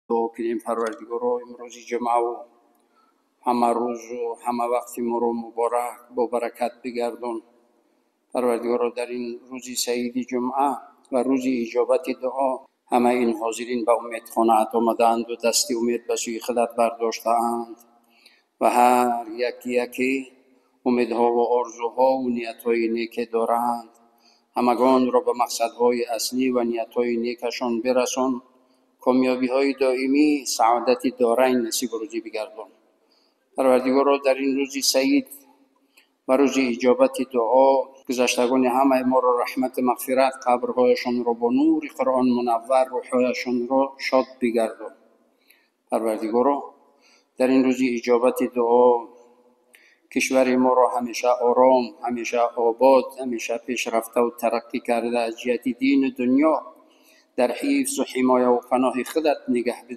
دعا کنیم پروردگارا امروز جمعه و همه روز و همه وقت ما رو مبارک با برکت بگردون. پروردگارا در این روزی سعید جمعه و روزی اجابت دعا همه این حاضرین به امیدخانه آمدند و دست امید به سوی خودت برداشتند و هر یکی امیدها و آرزوها و نیتهای نیک دارند. همگان را به مقصدهای اصلی و نیتهای نیکشان برسان. کامیابی های دائمی، سعادت دارین نصیب و روزی بگردان. پروردگارا در این روزی سعید و روزی اجابت دعا گذشتگان همه ما را رحمت مغفرت، قبرهایشان را با نور قرآن منور، روحهایشان را شاد بگردان. پروردگارا در این روزی اجابت دعا کشور ما را همیشه آرام، همیشه آباد، همیشه پیشرفته و ترقی کرده از جهت دین و دنیا در حفظ و حمایه و پناه خودت نگه